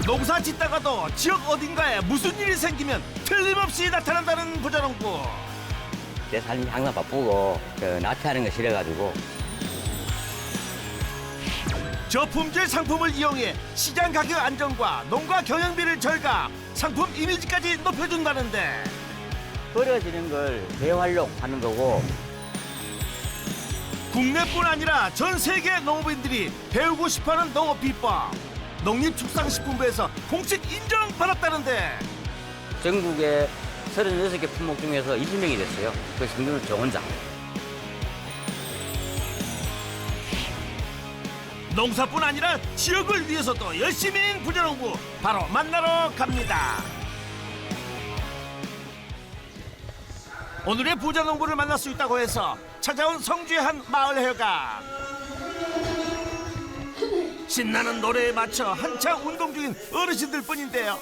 농사 짓다가도 지역 어딘가에 무슨 일이 생기면 틀림없이 나타난다는 부자농부. 내 삶이 항상 바쁘고 나태하는 거 싫어가지고 저품질 상품을 이용해 시장 가격 안정과 농가 경영비를 절감, 상품 이미지까지 높여준다는데 버려지는 걸 재활용하는 거고 국내뿐 아니라 전 세계 농업인들이 배우고 싶어하는 농업 비법, 농림축산식품부에서 공식 인정받았다는데 전국에 36개 품목 중에서 20명이 됐어요. 그 성능은 저 혼자. 농사뿐 아니라 지역을 위해서도 열심인 부자농부 바로 만나러 갑니다. 오늘의 부자농부를 만날 수 있다고 해서 찾아온 성주의 한 마을 회관. 신나는 노래에 맞춰 한창 운동 중인 어르신들 뿐인데요.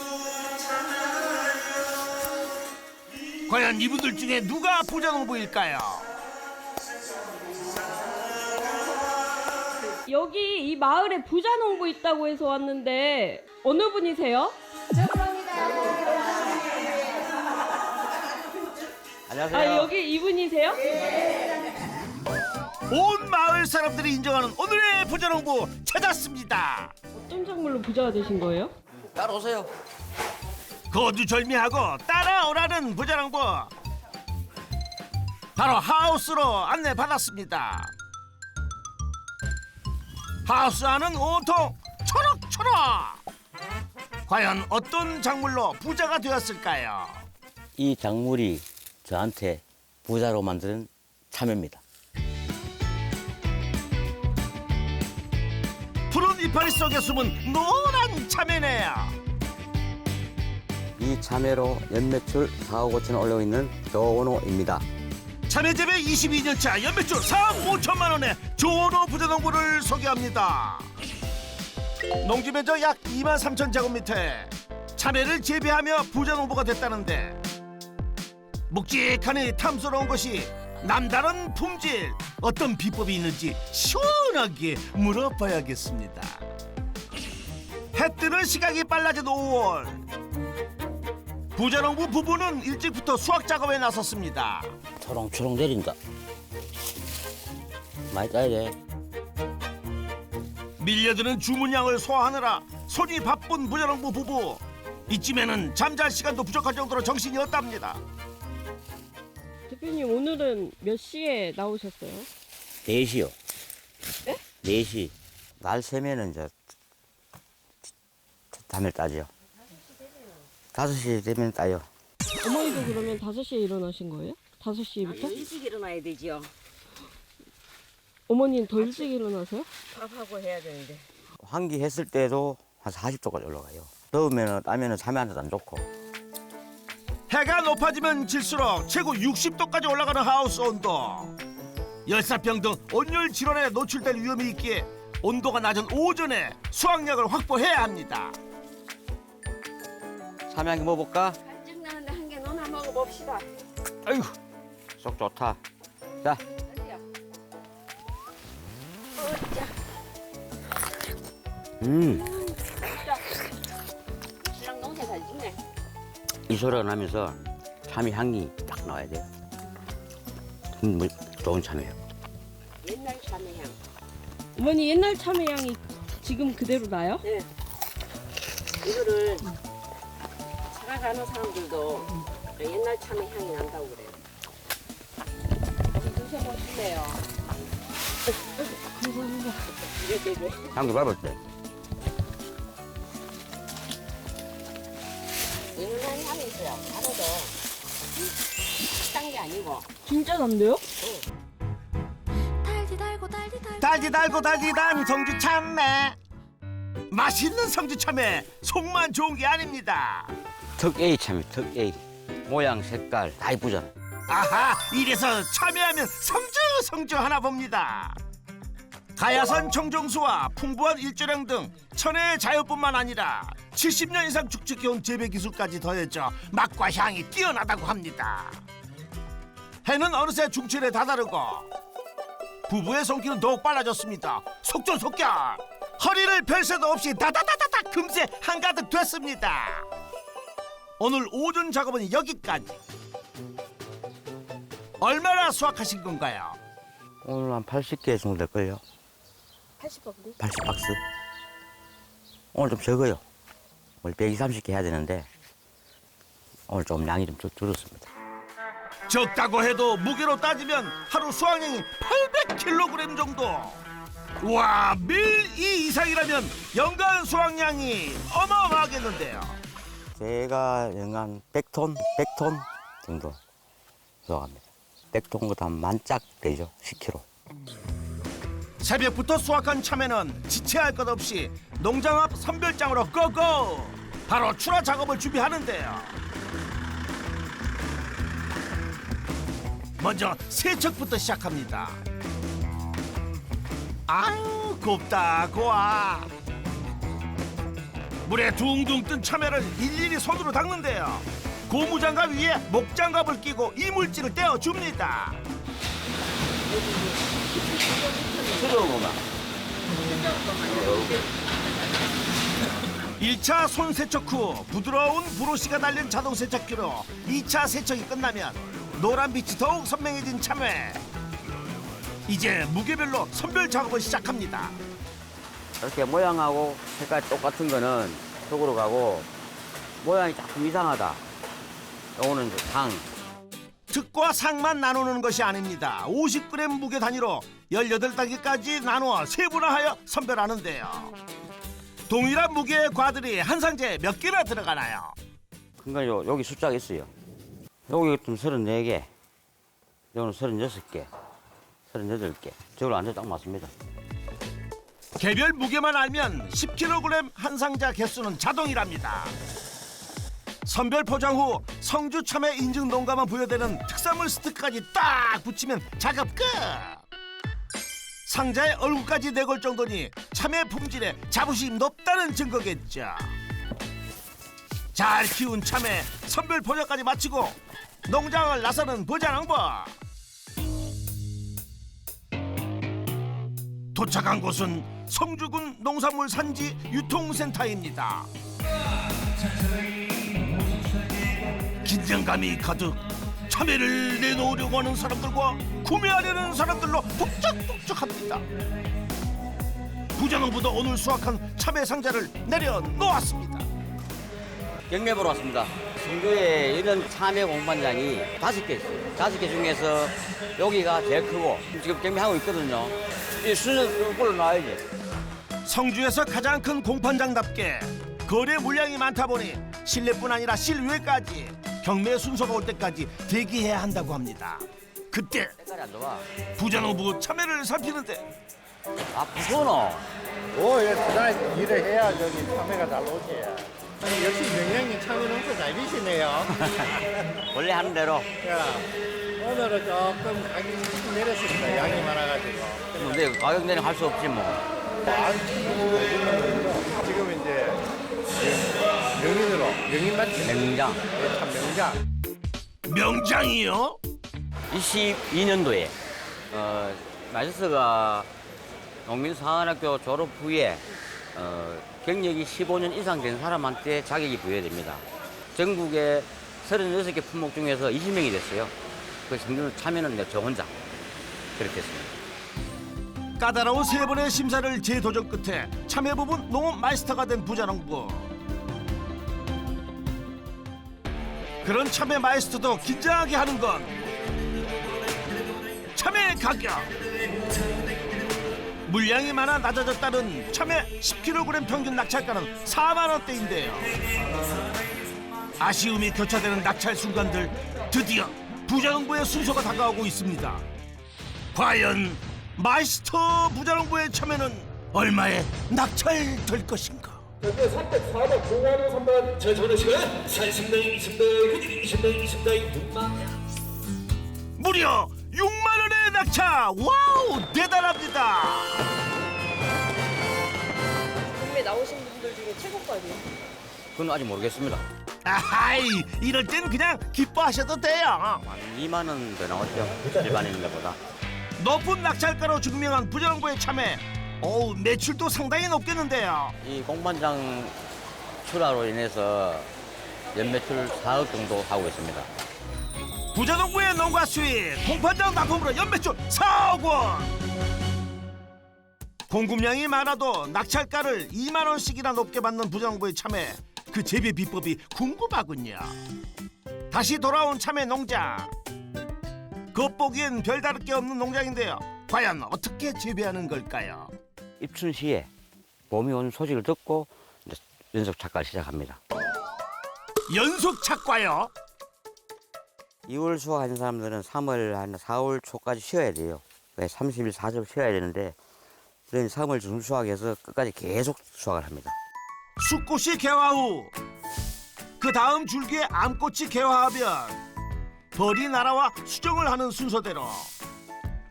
과연 이분들 중에 누가 부자농부일까요? 여기 이 마을에 부자농부 있다고 해서 왔는데 어느 분이세요? 안녕하세요. 아 여기 이분이세요? 온 마을 사람들이 인정하는 오늘의 부자농부 찾았습니다. 어떤 작물로 부자가 되신 거예요? 따라오세요. 거두절미하고 따라오라는 부자농부. 바로 하우스로 안내받았습니다. 하우스 안은 온통 초록초록. 과연 어떤 작물로 부자가 되었을까요? 이 작물이 저한테 부자로 만드는 참외입니다. 푸른 이파리 속에 숨은 노란 참외네요. 이 참외로 연매출 4억 5천 올리고 있는 조원호입니다. 참외재배 22년차 연매출 4억 5천만 원의 조원호 부자농부를 소개합니다. 농지 면적 약 2만 3천 제곱미터에 참외를 재배하며 부자농부가 됐다는데 묵직하니 탐스러운 것이 남다른 품질, 어떤 비법이 있는지 시원하게 물어봐야겠습니다. 해 뜨는 시각이 빨라진 5월. 부자농부 부부는 일찍부터 수확 작업에 나섰습니다. 초롱초롱 내린다. 많이 따야 돼. 밀려드는 주문량을 소화하느라 손이 바쁜 부자농부 부부. 이쯤에는 잠잘 시간도 부족할 정도로 정신이 없답니다. 대표님 오늘은 몇 시에 나오셨어요? 4시요. 네? 4시. 날 새면은 이제 잠을 따죠. 5시 되면 따요. 어머니도 그러면 5시에 일어나신 거예요? 5시부터? 일찍 일어나야 되지요. 어머니는 더 일찍 일어나세요? 밥하고 해야 되는데. 환기했을 때도 한 40도까지 올라가요. 더우면 따면은 잠에한테도 안 좋고. 해가 높아지면 질수록 최고 60도까지 올라가는 하우스 온도. 열사병 등 온열 질환에 노출될 위험이 있기에 온도가 낮은 오전에 수확량을 확보해야 합니다. 참외 한 개 먹어볼까? 간증 나는데 한 개 너나 먹어봅시다. 아이고, 쏙 좋다. 자, 어디야? 자, 신랑 농사 잘 짓네. 이 소리가 나면서 참외 향이 딱 나와야 돼요. 좋은 참외예요. 옛날 참외향. 어머니 옛날 참외 향이 지금 그대로 나요? 네. 이거를 차가 가는 사람들도 옛날 참외향이 난다고 그래요. 한번 드셔보실래요? 감사합니다. 향기 밟을 때. 은은한 향이 있어요. 하나도 딴 게 아니고. 진짜 난데요? 달디 달고 달디 단 성주 참외. 맛있는 성주 참외 속만 좋은 게 아닙니다. 특 A 참외, 특 A. 모양, 색깔 다 이쁘잖아. 아하, 이래서 참여하면 성주 하나 봅니다. 가야산 청정수와 풍부한 일조량 등 천혜의 자연뿐만 아니라 70년 이상 축적해온 재배 기술까지 더해져 맛과 향이 뛰어나다고 합니다. 해는 어느새 중철에 다다르고 부부의 손길은 더욱 빨라졌습니다. 속전속결 허리를 펼 새도 없이 다다다다다 금세 한가득 됐습니다. 오늘 오전 작업은 여기까지. 얼마나 수확하신 건가요? 오늘 한 80개 정도 될걸요. 80박스? 80박스. 오늘 좀 적어요. 원래 120, 30개 해야 되는데 오늘 좀 양이 좀 줄었습니다. 적다고 해도 무게로 따지면 하루 수확량이 800kg 정도. 와, 밀 이 이상이라면 연간 수확량이 어마어마하겠는데요. 제가 연간 100톤 정도 수확합니다. 100톤 한 만짝 되죠, 10kg. 새벽부터 수확한 참외는 지체할 것 없이 농장 앞 선별장으로 고고! 바로 출하 작업을 준비하는데요. 먼저 세척부터 시작합니다. 아유, 곱다 고와. 물에 둥둥 뜬 참외를 일일이 손으로 닦는데요. 고무장갑 위에 목장갑을 끼고 이물질을 떼어줍니다. 들어온 것만. 1차 손 세척 후 부드러운 브러쉬가 달린 자동 세척기로 2차 세척이 끝나면 노란빛이 더욱 선명해진 참외. 이제 무게별로 선별 작업을 시작합니다. 이렇게 모양하고 색깔 똑같은 거는 속으로 가고 모양이 조금 이상하다. 요거는 이제 상. 특과 상만 나누는 것이 아닙니다. 50g 무게 단위로 18단계까지 나누어 세분화하여 선별하는데요. 동일한 무게의 과들이 한 상자에 몇 개나 들어가나요? 그러니까 여기 숫자가 있어요. 여기 좀 34개, 여기는 36개, 38개. 저걸로 앉아 딱 맞습니다. 개별 무게만 알면 10kg 한 상자 개수는 자동이랍니다. 선별 포장 후 성주 참외 인증 농가만 부여되는 특산물 스티커까지 딱 붙이면 작업 끝! 상자에 얼굴까지 내걸 정도니 참외 품질에 자부심 높다는 증거겠죠. 잘 키운 참외 선별 포장까지 마치고 농장을 나서는 부자농부. 도착한 곳은 성주군 농산물 산지 유통센터입니다. 긴장감이 가득 참외를 내놓으려고 하는 사람들과 구매하려는 사람들로 북적북적합니다. 부자농부도 오늘 수확한 참외 상자를 내려놓았습니다. 경매 보러 왔습니다. 성주에 이런 참외 공판장이 5개 있어요. 5개 중에서 여기가 제일 크고 지금 경매하고 있거든요. 이 순서 이걸로 놔야지. 성주에서 가장 큰 공판장답게 거래 물량이 많다 보니 실내뿐 아니라 실외까지 경매 순서가 올 때까지 대기해야 한다고 합니다. 그때 색깔이 안 좋아. 부자농부 참외를 살피는데 아, 무서워. 예, 다 일을 해야 저기 참외가 잘 오지. 역시 명량님 참외 농사 잘 비시네요. 원래 하는 대로. 야, 오늘은 조금 가격이 내렸습니다. 양이 많아가지고. 근데 가격 내리 할 수 없지 뭐. 지금 이제 명인으로, 명인 맞지? 냉장. 예, 참 명장. 명장이요? 22년도에 마이스가 농민사관학교 졸업 후에 경력이 15년 이상 된 사람한테 자격이 부여됩니다. 전국에 36개 품목 중에서 20명이 됐어요. 그 성주 참여는 저 혼자 그렇게 했습니다. 까다로운 3번의 심사를 재도전 끝에 참외 부분 농업 마이스터가 된 부자농부. 그런 참외 마이스터도 긴장하게 하는 건 참외 가격. 물량이 많아 낮아졌다는 참외 10kg 평균 낙찰가는 4만 원대인데요. 아쉬움이 교차되는 낙찰 순간들, 드디어 부자농부의 순서가 다가오고 있습니다. 과연 마이스터 부자농부의 참외는 얼마에 낙찰될 것인가? 현재 300, 400 중간을 선발 저는 시간 40명이 있습니다. 그들이 20명이 있습니다. 6만 무려 6만 원의 낙찰! 와우, 대단합니다. 경매 나오신 분들 중에 최고까지. 그건 아직 모르겠습니다. 아하이, 이럴 땐 그냥 기뻐하셔도 돼요. 한 2만 원 더 나왔죠. 일반인들보다. 높은 낙찰가로 증명한 부자농부의 참외. 어우, 매출도 상당히 높겠는데요. 이 공판장 출하로 인해서 연매출 4억 정도 하고 있습니다. 부자농부의 농가 수입, 공판장 납품으로 연매출 4억 원. 공급량이 많아도 낙찰가를 2만 원씩이나 높게 받는 부자농부의 참외, 그 재배 비법이 궁금하군요. 다시 돌아온 참외 농장. 겉보기엔 별다를 게 없는 농장인데요. 과연 어떻게 재배하는 걸까요? 입춘 시에 봄이 온 소식을 듣고 이제 연속 착과를 시작합니다. 연속 착과요? 2월 수확하는 사람들은 3월 한 4월 초까지 쉬어야 돼요. 30일 40일 쉬어야 되는데 그런 3월 중 수확해서 끝까지 계속 수확을 합니다. 숫꽃이 개화 후 그 다음 줄기에 암꽃이 개화하면 벌이 날아와 수정을 하는 순서대로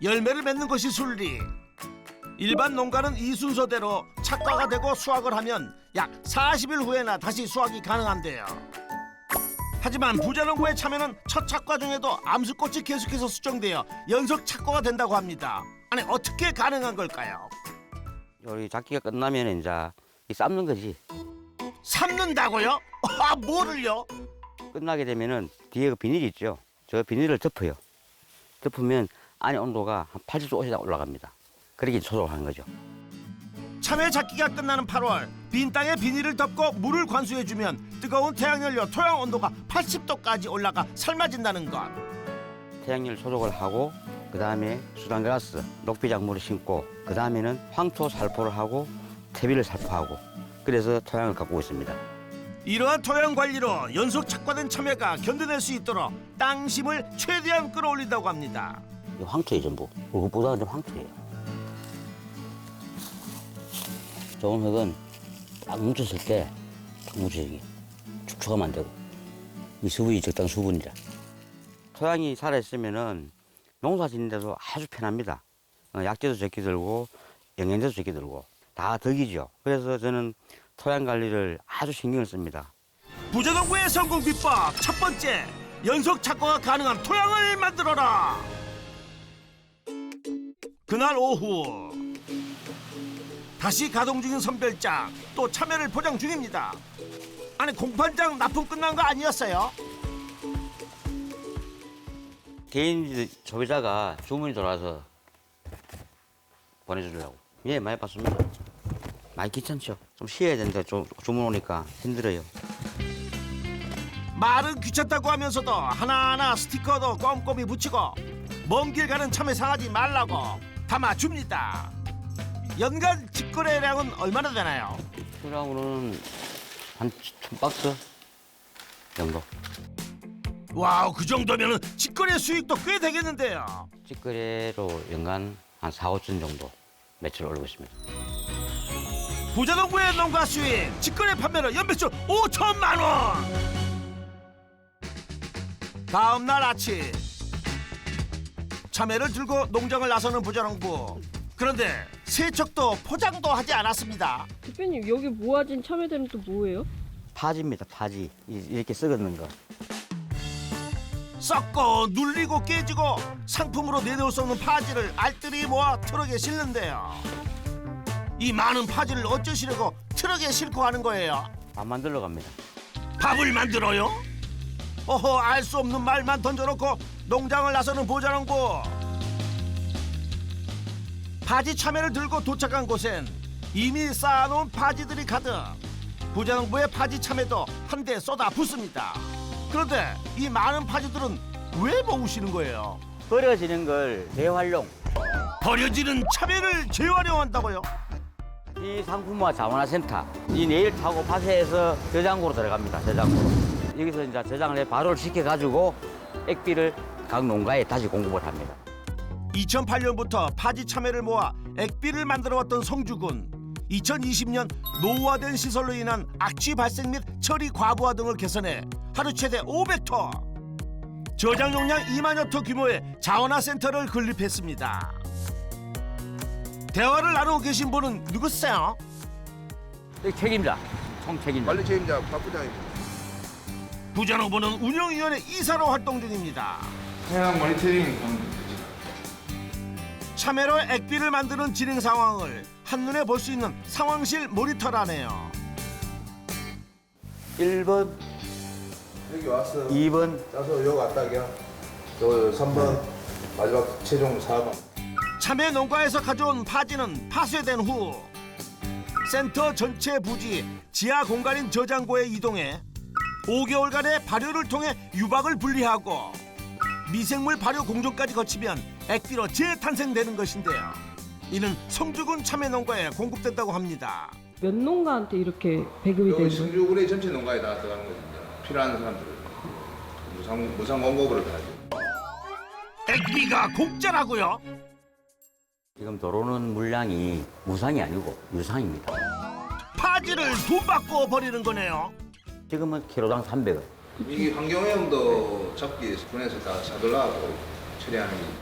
열매를 맺는 것이 순리. 일반 농가는 이 순서대로 착과가 되고 수확을 하면 약 40일 후에나 다시 수확이 가능한데요. 하지만 부자농부의 참외는 첫 착과 중에도 암수꽃이 계속해서 수정되어 연속 착과가 된다고 합니다. 아니, 어떻게 가능한 걸까요? 우리 작기가 끝나면 이제 이 삶는 거지. 삶는다고요? 아, 뭐를요? 끝나게 되면은 뒤에 그 비닐이 있죠. 저 비닐을 덮어요. 덮으면 안에 온도가 한 80도 이상 올라갑니다. 그렇게 조절하는 거죠. 참외 작기가 끝나는 8월, 빈 땅에 비닐을 덮고 물을 관수해주면 뜨거운 태양열로 토양 온도가 80도까지 올라가 삶아진다는 것. 태양열 소독을 하고 그 다음에 수단그라스, 녹비작물을 심고 그 다음에는 황토 살포를 하고 퇴비를 살포하고 그래서 토양을 가꾸고 있습니다. 이러한 토양 관리로 연속 착과된 참외가 견뎌낼 수 있도록 땅심을 최대한 끌어올린다고 합니다. 이 황토예요 전부. 그것보다는 좀 황토예요. 좋은 흙은 딱 뭉쳤을 때 딱 뭉쳐요. 축축하면 안 되고 이 수분이 적당한 수분이라. 토양이 살아있으면은 농사 짓는데도 아주 편합니다. 약재도 적게 들고 영양제도 적게 들고 다 덕이죠. 그래서 저는 토양 관리를 아주 신경을 씁니다. 부자농부의 성공 비법 첫 번째, 연속 착과가 가능한 토양을 만들어라. 그날 오후 다시 가동 중인 선별장, 또 참외를 포장 중입니다. 아니, 공판장 납품 끝난 거 아니었어요? 개인 소비자가 주문이 들어와서 보내주려고. 예, 많이 받습니다. 많이 귀찮죠. 좀 쉬어야 되는데 주문 오니까 힘들어요. 말은 귀찮다고 하면서도 하나하나 스티커도 꼼꼼히 붙이고 먼 길 가는 참외 상하지 말라고 담아줍니다. 연간 직거래량은 얼마나 되나요? 수량으로는 한 1000박스 정도. 와우, 그 정도면 직거래 수익도 꽤 되겠는데요. 직거래로 연간 한 4, 5천 정도 매출 올리고 있습니다. 부자농부의 농가 수익, 직거래 판매로 연매출 5천만 원. 다음 날 아침, 참외를 들고 농장을 나서는 부자농부. 그런데 세척도 포장도 하지 않았습니다. 대표님, 여기 모아진 참외들은 또 뭐예요? 파지입니다. 파지. 이렇게 썩었는 거. 썩고 눌리고 깨지고 상품으로 내놓을 수 없는 파지를 알뜰히 모아 트럭에 실는데요. 이 많은 파지를 어쩌시려고 트럭에 싣고 가는 거예요? 밥 만들러 갑니다. 밥을 만들어요? 어허, 알 수 없는 말만 던져놓고 농장을 나서는 부자농부. 파지 참외를 들고 도착한 곳엔 이미 쌓아놓은 파지들이 가득. 부자농부의 파지 참외도 한데 쏟아 붓습니다. 그런데 이 많은 파지들은 왜 모으시는 거예요? 버려지는 걸 재활용. 버려지는 참외를 재활용한다고요? 이 상품화 자원화센터. 이 내일 타고 밭에서 저장고로 들어갑니다. 저장고로. 여기서 이제 저장을 해 발효를 시켜가지고 액비를 각 농가에 다시 공급을 합니다. 2008년부터 파지 참외를 모아 액비를 만들어왔던 성주군. 2020년 노후화된 시설로 인한 악취 발생 및 처리 과부하 등을 개선해 하루 최대 500톤, 저장 용량 2만여 톤 규모의 자원화센터를 건립했습니다. 대화를 나누고 계신 분은 누구세요? 여기 책임자, 총책임자. 관리 책임자 박 부장입니다. 부자농부는 운영위원회 이사로 활동 중입니다. 태양 모니터링 하는 거죠. 참외로 액비를 만드는 진행 상황을 한눈에 볼 수 있는 상황실 모니터라네요. 1번, 여기 왔어. 2번. 짜서 여기 왔다기야. 저 3번 마지막 최종 4번. 참외 농가에서 가져온 파지는 파쇄된 후 센터 전체 부지 지하 공간인 저장고에 이동해 5개월간의 발효를 통해 유박을 분리하고 미생물 발효 공정까지 거치면 액비로 재탄생되는 것인데요. 이는 성주군 참외 농가에 공급된다고 합니다. 몇 농가한테 이렇게 배급이 여기 되는 거예요? 성주군의 전체 농가에 다 들어가는 거죠. 필요한 사람들 무상 공급으로 다 하죠. 액비가 공짜라고요? 지금 들어오는 물량이 무상이 아니고 유상입니다. 파지를 돈 받고 버리는 거네요. 지금은 키로당 300원. 이 환경오염도 잡기 군에서 다 사들라고 처리하는 거.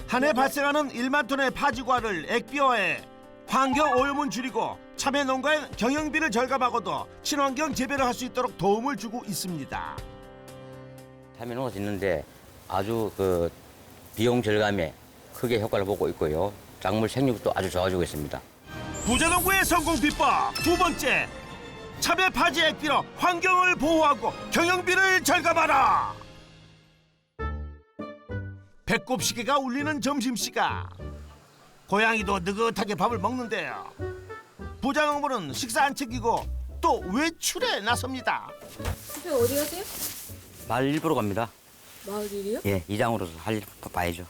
한 해 발생하는 1만 톤의 파지과를 액비화해 환경오염은 줄이고 참외 농가의 경영비를 절감하고도 친환경 재배를 할 수 있도록 도움을 주고 있습니다. 참외농사 짓는데 아주 그 비용 절감에 크게 효과를 보고 있고요. 작물 생육도 아주 좋아지고 있습니다. 부자농부의 성공 비법 두 번째, 참외 파지 액비로 환경을 보호하고 경영비를 절감하라. 배꼽 시계가 울리는 점심시간. 고양이도 느긋하게 밥을 먹는데요. 부자농부는 식사 안 챙기고 또 외출에 나섭니다. 선생님 어디 가세요? 마을 일부러 갑니다. 마을 일이요? 예, 이장으로서 할 일 봐야죠.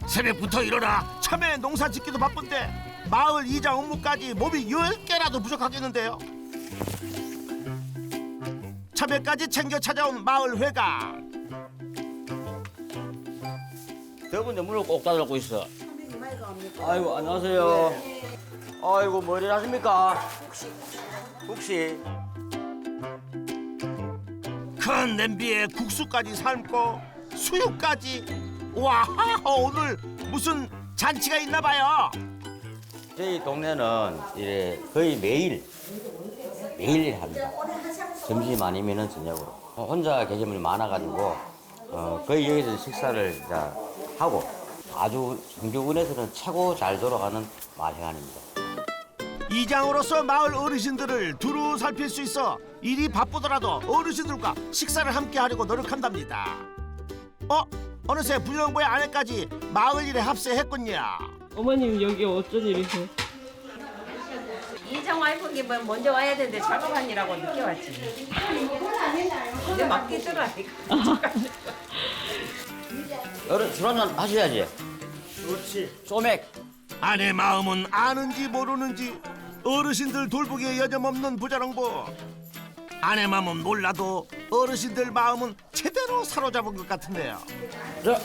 새벽부터 일어나 참외 농사 짓기도 바쁜데 마을 이장 업무까지 몸이 10개라도 부족하겠는데요. 참외까지 챙겨 찾아온 마을 회관. 저분들 문을 꼭 닫아놓고 있어. 아이고, 안녕하세요. 아이고, 뭐 일 하십니까? 혹시 큰 냄비에 국수까지 삶고 수육까지. 와, 오늘 무슨 잔치가 있나 봐요. 저희 동네는 이래 거의 매일 합니다. 점심 아니면은 저녁으로. 혼자 계신 분이 많아가지고 거의 여기서 식사를 이제 하고 아주 성주군에서는 최고 잘 돌아가는 마을회관입니다. 이장으로서 마을 어르신들을 두루 살필 수 있어 일이 바쁘더라도 어르신들과 식사를 함께 하려고 노력한답니다. 어느새 부정부의 아내까지 마을 일에 합세했군요. 어머님 여기 어쩐 일이세요? 이장 와이프가 뭐 먼저 와야 되는데 작업하느라고 늦게 왔지. 근데 맞겠더라. 어른 술 한잔 하셔야지. 그렇지. 소맥. 아내 마음은 아는지 모르는지 어르신들 돌보기에 여념없는 부자농부. 아내 마음은 몰라도 어르신들 마음은 제대로 사로잡은 것 같은데요. 자,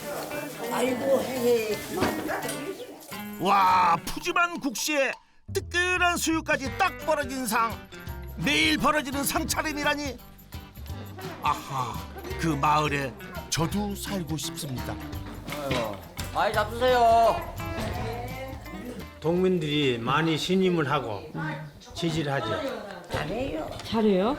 와, 푸짐한 국시에 뜨끈한 수육까지 딱 벌어진 상. 매일 벌어지는 상차림이라니. 아하, 그 마을에 저도 살고 싶습니다. 많이 잡수세요. 동민들이 많이 신임을 하고 지지를 하죠. 잘해요?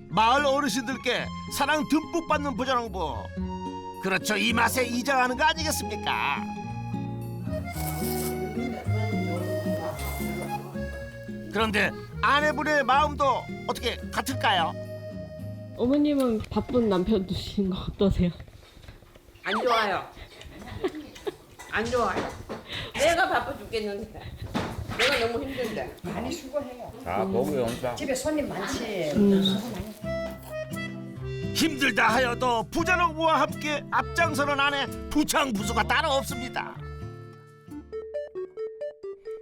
마을 어르신들께 사랑 듬뿍 받는 부자농부. 그렇죠, 이 맛에 이장하는 거 아니겠습니까? 그런데 아내분의 마음도 어떻게 같을까요? 어머님은 바쁜 남편 두시는 거 어떠세요? 안 좋아요. 안 좋아요. 내가 바빠 죽겠는데. 내가 너무 힘든데. 다 음. 보고 온다. 집에 손님 많지. 힘들다 하여도 부자농부와 함께 앞장서는 아내 부창부수가 따로 없습니다.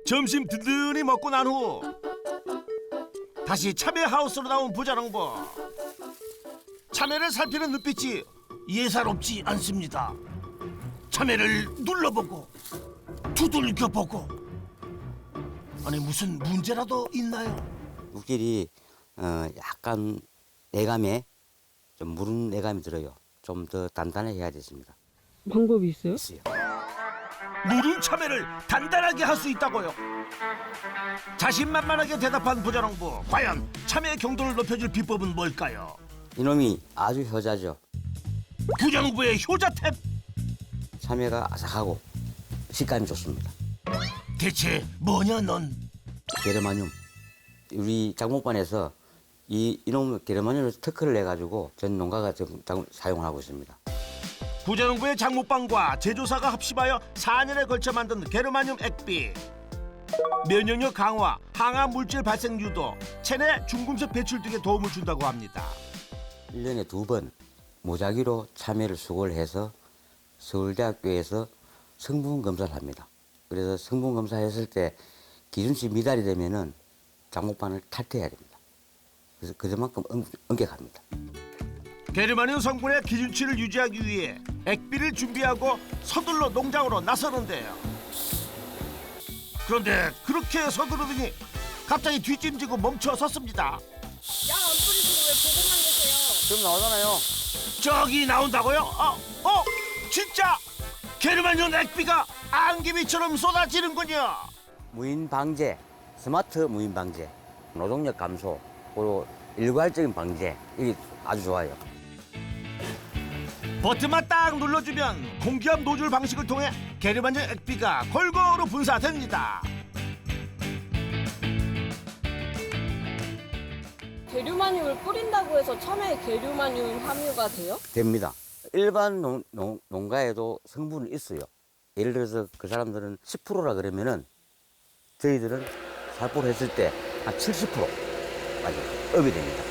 점심 든든히 먹고 난 후 다시 참외 하우스로 나온 부자농부. 참외를 살피는 눈빛이 예사롭지 않습니다. 참외를 눌러보고 두들겨보고. 아니, 무슨 문제라도 있나요? 육질이 약간 내감에 좀 무른 내감이 들어요. 좀 더 단단해야 됐습니다. 방법이 있어요? 무른 참외를 단단하게 할 수 있다고요? 자신만만하게 대답한 부자농부. 과연 참외 경도를 높여줄 비법은 뭘까요? 이놈이 아주 효자죠. 부자농부의 효자 탭. 참외가 아삭하고 식감이 좋습니다. 대체 뭐냐 넌? 게르마늄. 우리 장목반에서 이놈 게르마늄을 특허를 내가지고 전 농가가 지금 사용을 하고 있습니다. 부자농부의 장목방과 제조사가 합심하여 4년에 걸쳐 만든 게르마늄 액비. 면역력 강화, 항암 물질 발생 유도, 체내 중금속 배출 등에 도움을 준다고 합니다. 1년에 2번 무작위로 참외를 수거를 해서 서울대학교에서 성분 검사를 합니다. 그래서 성분 검사했을 때 기준치 미달이 되면은 장목반을 탈퇴해야 됩니다. 그래서 그만큼 엄격합니다. 게르마늄 성분의 기준치를 유지하기 위해 액비를 준비하고 서둘러 농장으로 나서는데요. 그런데 그렇게 서두르더니 갑자기 뒷짐지고 멈춰 섰습니다. 지금 나오잖아요. 저기 나온다고요? 진짜 게르마늄 액비가 안개비처럼 쏟아지는군요. 무인 방제, 스마트 무인 방제, 노동력 감소, 그리고 일괄적인 방제 이게 아주 좋아요. 버튼만 딱 눌러주면 공기압 노즐 방식을 통해 게르마늄 액비가 골고루 분사됩니다. 게르마늄을 뿌린다고 해서 참외에 게르마늄 함유가 돼요? 됩니다. 일반 농가에도 성분이 있어요. 예를 들어서 그 사람들은 10%라 그러면은 저희들은 살포를 했을 때 한 70%까지 업이 됩니다.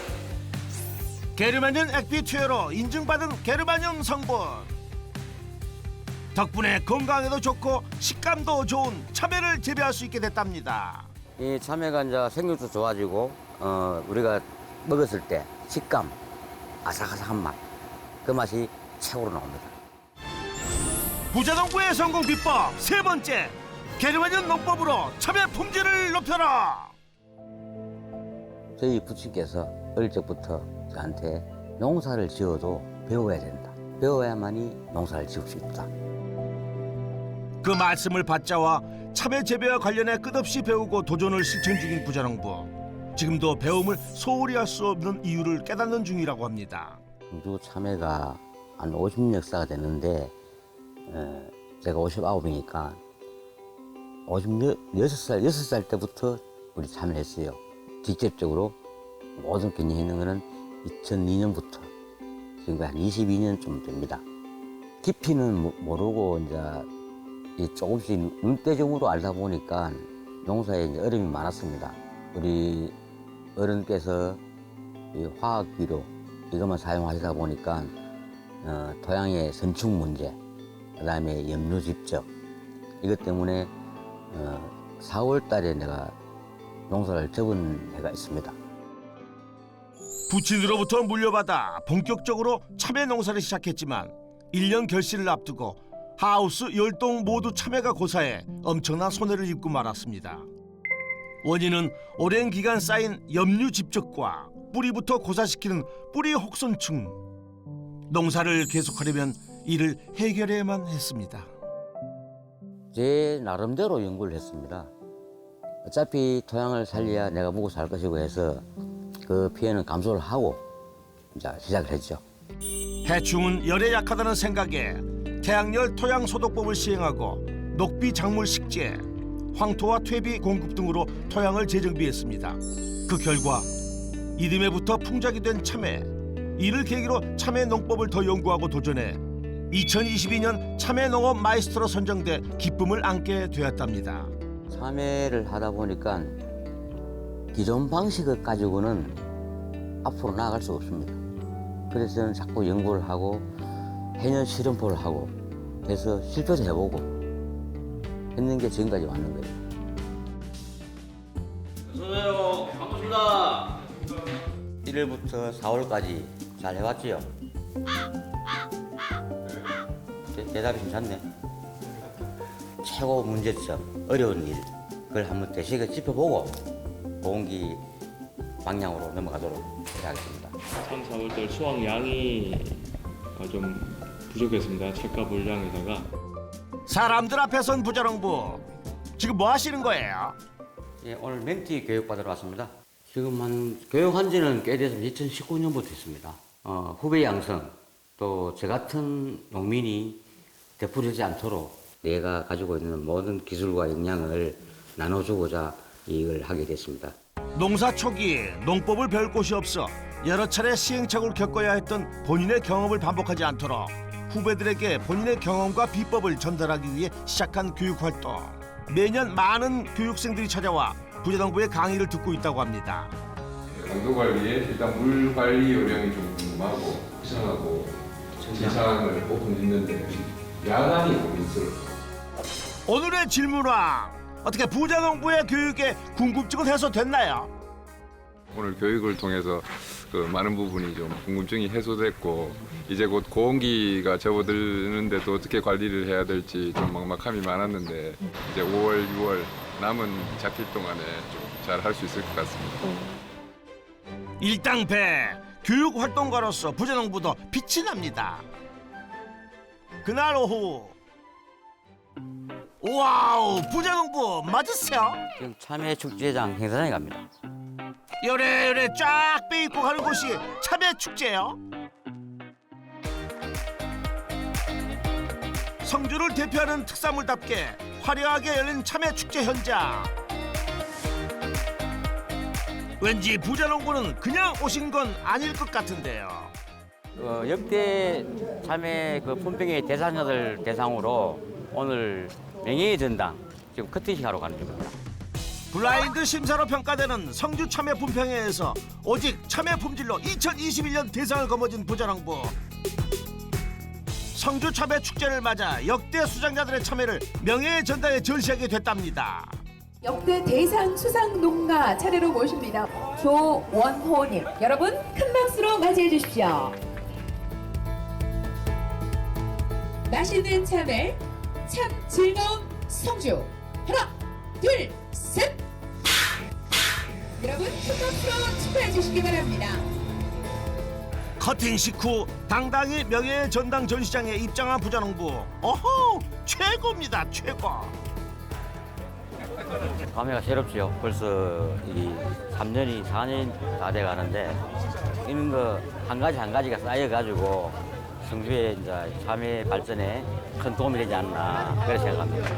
게르마늄 액비 투여로 인증받은 게르마늄 성분. 덕분에 건강에도 좋고 식감도 좋은 참외를 재배할 수 있게 됐답니다. 이 참외가 이제 생육도 좋아지고 우리가 먹었을 때 식감, 아삭아삭한 맛, 그 맛이 최고로 나옵니다. 부자농부의 성공 비법 세 번째, 게르마늄 농법으로 참외 품질을 높여라. 저희 부친께서 어릴 적부터 저한테 농사를 지어도 배워야 된다. 배워야만이 농사를 지을 수 있다. 그 말씀을 받자와 참외 재배와 관련해 끝없이 배우고 도전을 실천 중인 부자농부. 지금도 배움을 소홀히 할 수 없는 이유를 깨닫는 중이라고 합니다. 경주 참외가 한 50년 역사가 됐는데 제가 59이니까 6살 때부터 우리 참여를 했어요. 직접적으로 모든 경영에 있는 거는 2002년부터 지금 한 22년쯤 됩니다. 깊이는 모르고 이제 조금씩 눈대중으로 알다 보니까 농사에 이제 어려움이 많았습니다. 우리 어른께서 이 화학 비료 이것만 사용하시다 보니까 토양의 선축 문제, 그다음에 염류 집적 이것 때문에 4월 달에 내가 농사를 접은 해가 있습니다. 부친으로부터 물려받아 본격적으로 참외 농사를 시작했지만 1년 결실을 앞두고 하우스 10동 모두 참외가 고사해 엄청난 손해를 입고 말았습니다. 원인은 오랜 기간 쌓인 염류 집적과 뿌리부터 고사시키는 뿌리 혹선충. 농사를 계속하려면 이를 해결해야만 했습니다. 제 나름대로 연구를 했습니다. 어차피 토양을 살려야 내가 먹고 살 것이고 해서 그 피해는 감소를 하고 이제 시작을 했죠. 해충은 열에 약하다는 생각에 태양열 토양 소독법을 시행하고 녹비 작물 식재, 황토와 퇴비 공급 등으로 토양을 재정비했습니다. 그 결과 이듬해부터 풍작이 된 참외. 이를 계기로 참외 농법을 더 연구하고 도전해 2022년 참외 농업 마이스터로 선정돼 기쁨을 안게 되었답니다. 참외를 하다 보니까 기존 방식을 가지고는 앞으로 나아갈 수 없습니다. 그래서 저는 자꾸 연구를 하고 해년 실험포를 하고 해서 실패도 해보고 했는 게 지금까지 왔는 거예요. 어서오세요. 반갑습니다. 1월부터 4월까지 잘 해왔지요? 대답이 괜찮네. 최고 문제점, 어려운 일, 그걸 한번 대식을 짚어보고 공기 방향으로 넘어가도록 하겠습니다. 3, 4월달 수확량이 좀 부족했습니다. 책가 물량에다가. 사람들 앞에 선 부자농부. 지금 뭐 하시는 거예요? 예, 오늘 멘티 교육 받으러 왔습니다. 지금 교육한 지는 꽤 돼서 2019년부터 했습니다. 후배 양성, 또 저 같은 농민이 되풀이하지 않도록 내가 가지고 있는 모든 기술과 역량을 나눠주고자 이걸 하게 됐습니다. 농사 초기 농법을 배울 곳이 없어 여러 차례 시행착오를 겪어야 했던 본인의 경험을 반복하지 않도록 후배들에게 본인의 경험과 비법을 전달하기 위해 시작한 교육활동. 매년 많은 교육생들이 찾아와 부자농부의 강의를 듣고 있다고 합니다. 강도 관리에 일단 물 관리 요령이 좀 궁금하고 이상하고 이상을 꼭 짓는데 야간이 고민스럽고. 오늘의 질문왕. 어떻게 부자농부의 교육에 궁금증은 해소됐나요? 오늘 교육을 통해서 그 많은 부분이 좀 궁금증이 해소됐고 이제 곧 고온기가 접어드는데도 어떻게 관리를 해야 될지 좀 막막함이 많았는데 이제 5월, 6월 남은 작길 동안에 좀 잘 할 수 있을 것 같습니다. 일당배 교육활동가로서 부자농부도 빛이 납니다. 그날 오후 와우 부자농부 맞으세요? 지금 참외 축제장 행사장에 갑니다. 요래요래 쫙 빼입고 가는 곳이 참외 축제요. 성주를 대표하는 특산물답게 화려하게 열린 참외 축제 현장. 왠지 부자농부는 그냥 오신 건 아닐 것 같은데요. 역대 참외 그 품평회 대상자들 대상으로 오늘 명예의 전당 지금 커팅식 하러 가는 중입니다. 블라인드 심사로 평가되는 성주 참외 품평회에서 오직 참외 품질로 2021년 대상을 거머쥔 부자농부. 성주 참외 축제를 맞아 역대 수상자들의 참외를 명예의 전당에 전시하게 됐답니다. 역대 대상 수상 농가 차례로 모십니다. 조원호님, 여러분 큰 박수로 맞이해 주십시오. 맛있는 참외, 참 즐거운 성주. 하나, 둘, 셋. 여러분 큰 박수로 축하해 주시기 바랍니다. 커팅식 후 당당히 명예의 전당 전시장에 입장한 부자농부. 어허, 최고입니다, 최고. 감회가 새롭지요. 벌써 이 3년이 4년이 다 돼가는데 이런 거 한 가지 한 가지가 쌓여가지고 성주의 이제 참외 발전에 큰 도움이 되지 않나 그렇게 생각합니다.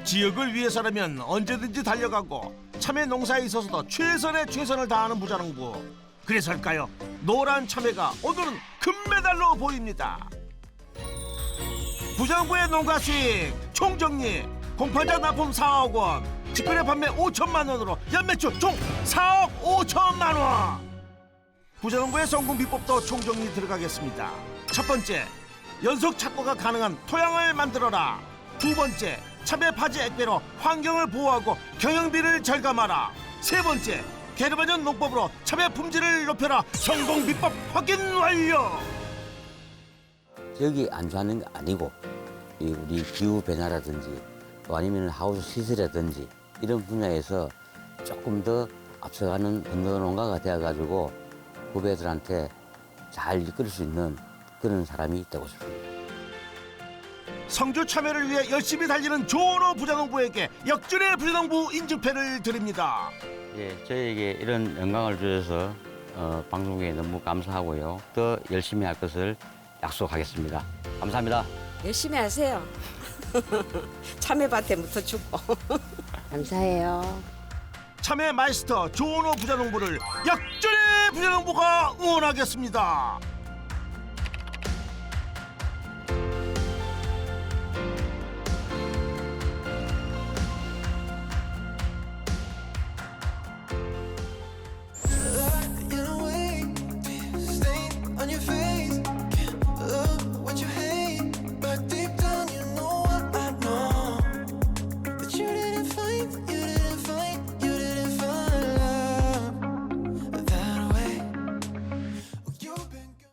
지역을 위해서라면 언제든지 달려가고 참외 농사에 있어서도 최선의 최선을 다하는 부자농부. 그래서일까요? 노란 참외가 오늘은 금메달로 보입니다. 부자농부의 농가 수익 총정리 공판자 납품 4억 원, 직거래 판매 5천만 원으로 연매출 총 4억 5천만 원. 부자농부의 성공 비법도 총정리 들어가겠습니다. 첫 번째, 연속 착과가 가능한 토양을 만들어라. 두 번째, 참외 파지 액배로 환경을 보호하고 경영비를 절감하라. 세 번째, 게르마늄 농법으로 참외 품질을 높여라. 성공 비법 확인 완료. 지역이 안 좋아하는 게 아니고 우리 기후 변화라든지 또 아니면 하우스 시설이라든지 이런 분야에서 조금 더 앞서가는 건너농가가 되어가지고 후배들한테 잘 이끌 수 있는 그런 사람이 되고 싶습니다. 성주 참외를 위해 열심히 달리는 조원호 부자농부에게 역전의 부자농부 인증패를 드립니다. 예, 저에게 이런 영광을 주셔서 방송국에 너무 감사하고요. 더 열심히 할 것을 약속하겠습니다. 감사합니다. 열심히 하세요. 참외밭에 묻어 죽고. 감사해요. 참외 마이스터 조원호 부자농부를 역전의 부자농부가 응원하겠습니다.